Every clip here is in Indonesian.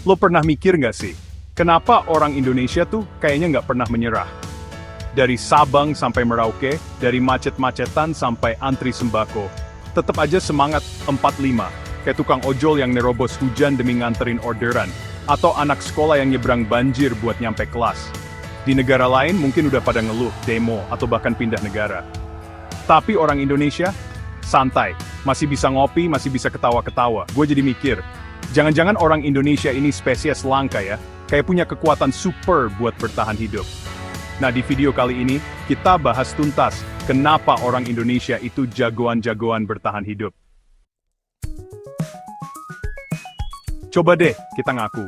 Lo pernah mikir nggak sih, kenapa orang Indonesia tuh kayaknya nggak pernah menyerah? Dari Sabang sampai Merauke, dari macet-macetan sampai antri sembako, tetap aja semangat 45, kayak tukang ojol yang nerobos hujan demi nganterin orderan, atau anak sekolah yang nyebrang banjir buat nyampe kelas. Di negara lain mungkin udah pada ngeluh, demo, atau bahkan pindah negara. Tapi orang Indonesia, santai, masih bisa ngopi, masih bisa ketawa-ketawa. Gue jadi mikir, jangan-jangan orang Indonesia ini spesies langka ya, kayak punya kekuatan super buat bertahan hidup. Nah, di video kali ini, kita bahas tuntas kenapa orang Indonesia itu jagoan-jagoan bertahan hidup. Coba deh, kita ngaku.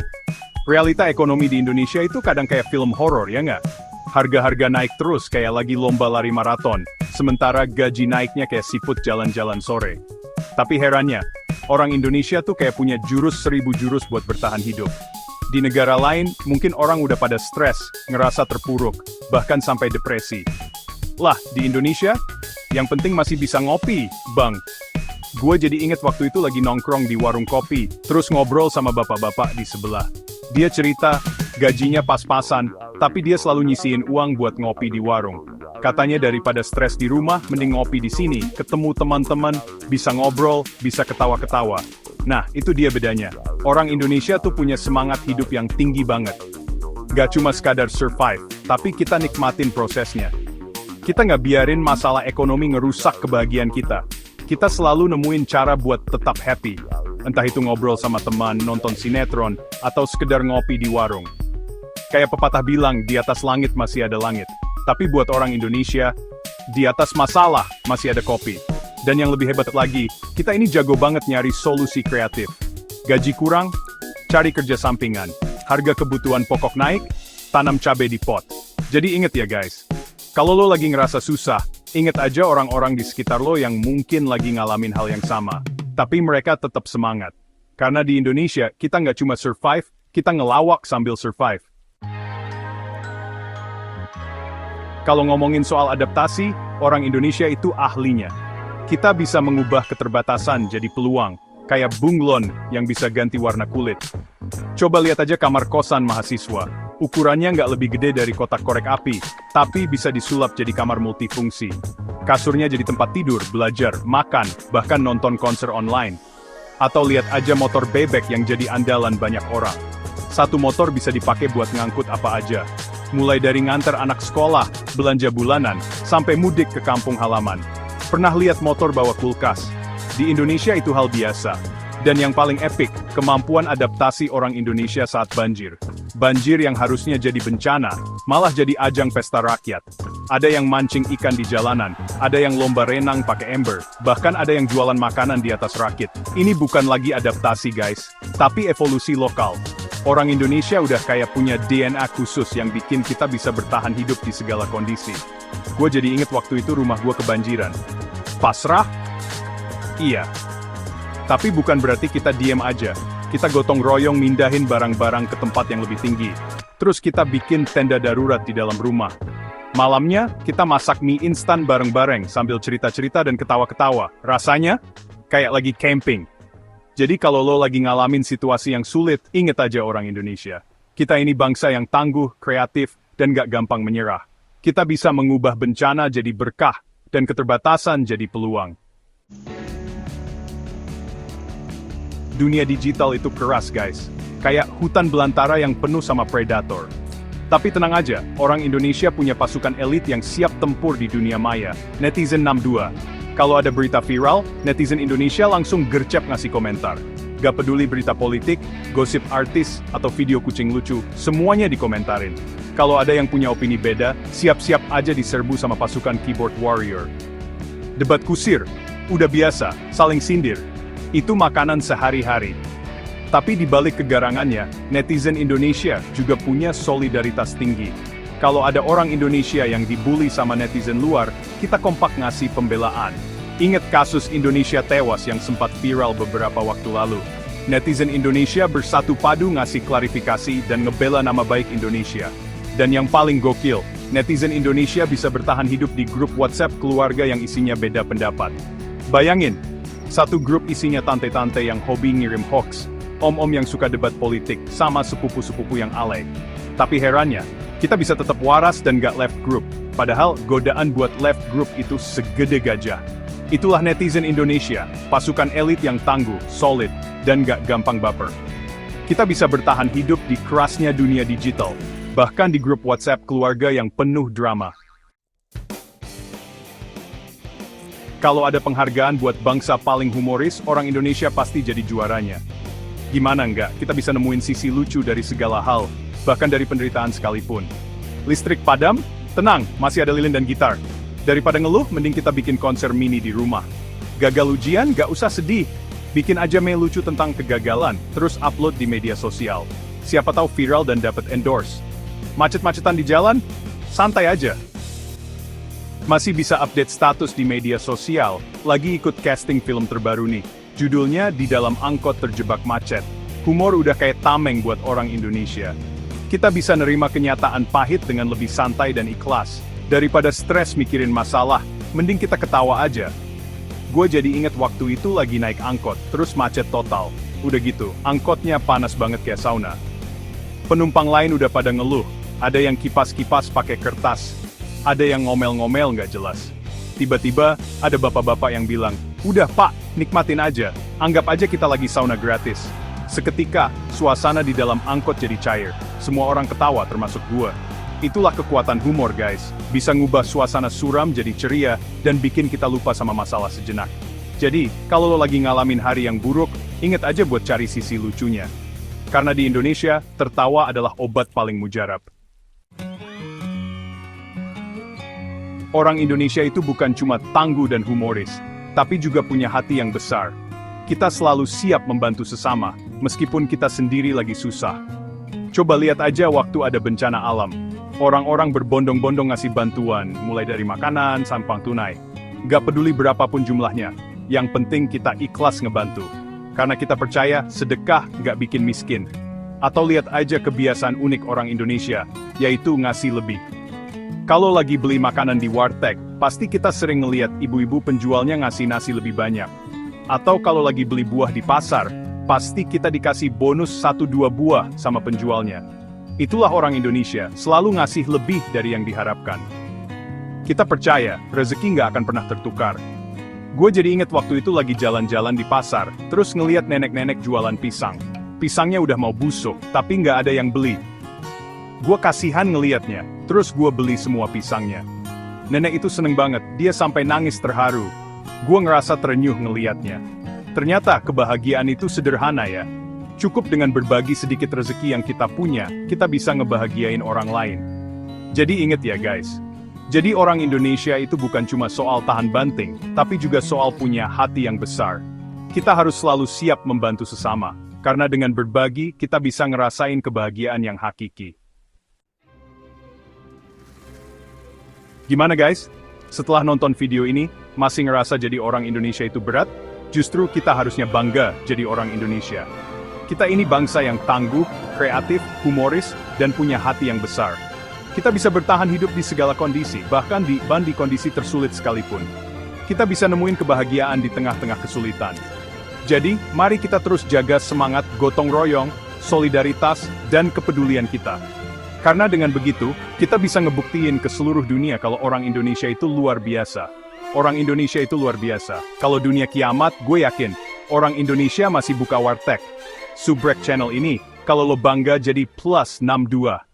Realita ekonomi di Indonesia itu kadang kayak film horor, ya nggak? Harga-harga naik terus kayak lagi lomba lari maraton, sementara gaji naiknya kayak siput jalan-jalan sore. Tapi herannya, orang Indonesia tuh kayak punya jurus 1000 jurus buat bertahan hidup. Di negara lain, mungkin orang udah pada stres, ngerasa terpuruk, bahkan sampai depresi. Lah, di Indonesia, yang penting masih bisa ngopi, bang. Gue jadi inget waktu itu lagi nongkrong di warung kopi, terus ngobrol sama bapak-bapak di sebelah. Dia cerita, gajinya pas-pasan, tapi dia selalu nyisihin uang buat ngopi di warung. Katanya daripada stres di rumah, mending ngopi di sini, ketemu teman-teman, bisa ngobrol, bisa ketawa-ketawa. Nah, itu dia bedanya. Orang Indonesia tuh punya semangat hidup yang tinggi banget. Gak cuma sekadar survive, tapi kita nikmatin prosesnya. Kita nggak biarin masalah ekonomi ngerusak kebahagiaan kita. Kita selalu nemuin cara buat tetap happy. Entah itu ngobrol sama teman, nonton sinetron, atau sekedar ngopi di warung. Kayak pepatah bilang, di atas langit masih ada langit. Tapi buat orang Indonesia, di atas masalah masih ada kopi. Dan yang lebih hebat lagi, kita ini jago banget nyari solusi kreatif. Gaji kurang, cari kerja sampingan. Harga kebutuhan pokok naik, tanam cabai di pot. Jadi inget ya guys, kalau lo lagi ngerasa susah, inget aja orang-orang di sekitar lo yang mungkin lagi ngalamin hal yang sama. Tapi mereka tetap semangat. Karena di Indonesia, kita nggak cuma survive, kita ngelawak sambil survive. Kalau ngomongin soal adaptasi, orang Indonesia itu ahlinya. Kita bisa mengubah keterbatasan jadi peluang, kayak bunglon yang bisa ganti warna kulit. Coba lihat aja kamar kosan mahasiswa. Ukurannya nggak lebih gede dari kotak korek api, tapi bisa disulap jadi kamar multifungsi. Kasurnya jadi tempat tidur, belajar, makan, bahkan nonton konser online. Atau lihat aja motor bebek yang jadi andalan banyak orang. Satu motor bisa dipakai buat ngangkut apa aja. Mulai dari nganter anak sekolah, belanja bulanan, sampai mudik ke kampung halaman. Pernah lihat motor bawa kulkas? Di Indonesia itu hal biasa. Dan yang paling epik, kemampuan adaptasi orang Indonesia saat banjir. Banjir yang harusnya jadi bencana, malah jadi ajang pesta rakyat. Ada yang mancing ikan di jalanan, ada yang lomba renang pakai ember, bahkan ada yang jualan makanan di atas rakit. Ini bukan lagi adaptasi guys, tapi evolusi lokal. Orang Indonesia udah kayak punya DNA khusus yang bikin kita bisa bertahan hidup di segala kondisi. Gue jadi inget waktu itu rumah gue kebanjiran. Pasrah? Iya. Tapi bukan berarti kita diem aja. Kita gotong royong mindahin barang-barang ke tempat yang lebih tinggi. Terus kita bikin tenda darurat di dalam rumah. Malamnya, kita masak mie instan bareng-bareng sambil cerita-cerita dan ketawa-ketawa. Rasanya, kayak lagi camping. Jadi kalau lo lagi ngalamin situasi yang sulit, inget aja orang Indonesia. Kita ini bangsa yang tangguh, kreatif, dan gak gampang menyerah. Kita bisa mengubah bencana jadi berkah, dan keterbatasan jadi peluang. Dunia digital itu keras guys, kayak hutan belantara yang penuh sama predator. Tapi tenang aja, orang Indonesia punya pasukan elit yang siap tempur di dunia maya, Netizen 62. Kalau ada berita viral, netizen Indonesia langsung gercep ngasih komentar. Gak peduli berita politik, gosip artis, atau video kucing lucu, semuanya dikomentarin. Kalau ada yang punya opini beda, siap-siap aja diserbu sama pasukan keyboard warrior. Debat kusir, udah biasa, saling sindir. Itu makanan sehari-hari. Tapi di balik kegarangannya, netizen Indonesia juga punya solidaritas tinggi. Kalau ada orang Indonesia yang dibully sama netizen luar, kita kompak ngasih pembelaan. Ingat kasus Indonesia tewas yang sempat viral beberapa waktu lalu. Netizen Indonesia bersatu padu ngasih klarifikasi dan ngebela nama baik Indonesia. Dan yang paling gokil, netizen Indonesia bisa bertahan hidup di grup WhatsApp keluarga yang isinya beda pendapat. Bayangin, satu grup isinya tante-tante yang hobi ngirim hoax. om-om yang suka debat politik, sama sepupu-sepupu yang alay. Tapi herannya, kita bisa tetap waras dan gak left group. Padahal godaan buat left group itu segede gajah. Itulah netizen Indonesia, pasukan elit yang tangguh, solid, dan gak gampang baper. Kita bisa bertahan hidup di kerasnya dunia digital, bahkan di grup WhatsApp keluarga yang penuh drama. Kalau ada penghargaan buat bangsa paling humoris, orang Indonesia pasti jadi juaranya. Gimana enggak, kita bisa nemuin sisi lucu dari segala hal, bahkan dari penderitaan sekalipun. Listrik padam? Tenang, masih ada lilin dan gitar. Daripada ngeluh, mending kita bikin konser mini di rumah. Gagal ujian? Gak usah sedih. Bikin aja meme lucu tentang kegagalan, terus upload di media sosial. Siapa tahu viral dan dapat endorse. Macet-macetan di jalan? Santai aja. Masih bisa update status di media sosial, lagi ikut casting film terbaru nih. Judulnya Di Dalam Angkot Terjebak Macet. Humor udah kayak tameng buat orang Indonesia. Kita bisa nerima kenyataan pahit dengan lebih santai dan ikhlas. Daripada stres mikirin masalah, mending kita ketawa aja. Gue jadi inget waktu itu lagi naik angkot, terus macet total. Udah gitu, angkotnya panas banget kayak sauna. Penumpang lain udah pada ngeluh, ada yang kipas-kipas pakai kertas. Ada yang ngomel-ngomel nggak jelas. Tiba-tiba, ada bapak-bapak yang bilang, "Udah pak, nikmatin aja, anggap aja kita lagi sauna gratis." Seketika, suasana di dalam angkot jadi cair. Semua orang ketawa termasuk gua. Itulah kekuatan humor guys, bisa ngubah suasana suram jadi ceria, dan bikin kita lupa sama masalah sejenak. Jadi, kalau lo lagi ngalamin hari yang buruk, inget aja buat cari sisi lucunya. Karena di Indonesia, tertawa adalah obat paling mujarab. Orang Indonesia itu bukan cuma tangguh dan humoris, tapi juga punya hati yang besar. Kita selalu siap membantu sesama, meskipun kita sendiri lagi susah. Coba lihat aja waktu ada bencana alam. Orang-orang berbondong-bondong ngasih bantuan, mulai dari makanan, sampai tunai. Gak peduli berapapun jumlahnya, yang penting kita ikhlas ngebantu. Karena kita percaya, sedekah gak bikin miskin. Atau lihat aja kebiasaan unik orang Indonesia, yaitu ngasih lebih. Kalau lagi beli makanan di warteg, pasti kita sering ngeliat ibu-ibu penjualnya ngasih nasi lebih banyak. Atau kalau lagi beli buah di pasar, pasti kita dikasih bonus 1-2 buah sama penjualnya. Itulah orang Indonesia, selalu ngasih lebih dari yang diharapkan. Kita percaya, rezeki nggak akan pernah tertukar. Gue jadi inget waktu itu lagi jalan-jalan di pasar, terus ngeliat nenek-nenek jualan pisang. Pisangnya udah mau busuk, tapi nggak ada yang beli. Gue kasihan ngeliatnya, terus gue beli semua pisangnya. Nenek itu seneng banget, dia sampai nangis terharu. Gue ngerasa terenyuh ngeliatnya. Ternyata kebahagiaan itu sederhana ya. Cukup dengan berbagi sedikit rezeki yang kita punya, kita bisa ngebahagiain orang lain. Jadi inget ya guys. Jadi orang Indonesia itu bukan cuma soal tahan banting, tapi juga soal punya hati yang besar. Kita harus selalu siap membantu sesama, karena dengan berbagi, kita bisa ngerasain kebahagiaan yang hakiki. Gimana guys? Setelah nonton video ini, masih ngerasa jadi orang Indonesia itu berat? Justru kita harusnya bangga jadi orang Indonesia. Kita ini bangsa yang tangguh, kreatif, humoris, dan punya hati yang besar. Kita bisa bertahan hidup di segala kondisi, bahkan di kondisi tersulit sekalipun. Kita bisa nemuin kebahagiaan di tengah-tengah kesulitan. Jadi, mari kita terus jaga semangat gotong royong, solidaritas, dan kepedulian kita. Karena dengan begitu, kita bisa ngebuktiin ke seluruh dunia kalau orang Indonesia itu luar biasa. Orang Indonesia itu luar biasa. Kalau dunia kiamat, gue yakin, orang Indonesia masih buka warteg. Subrek channel ini, kalau lo bangga jadi +62.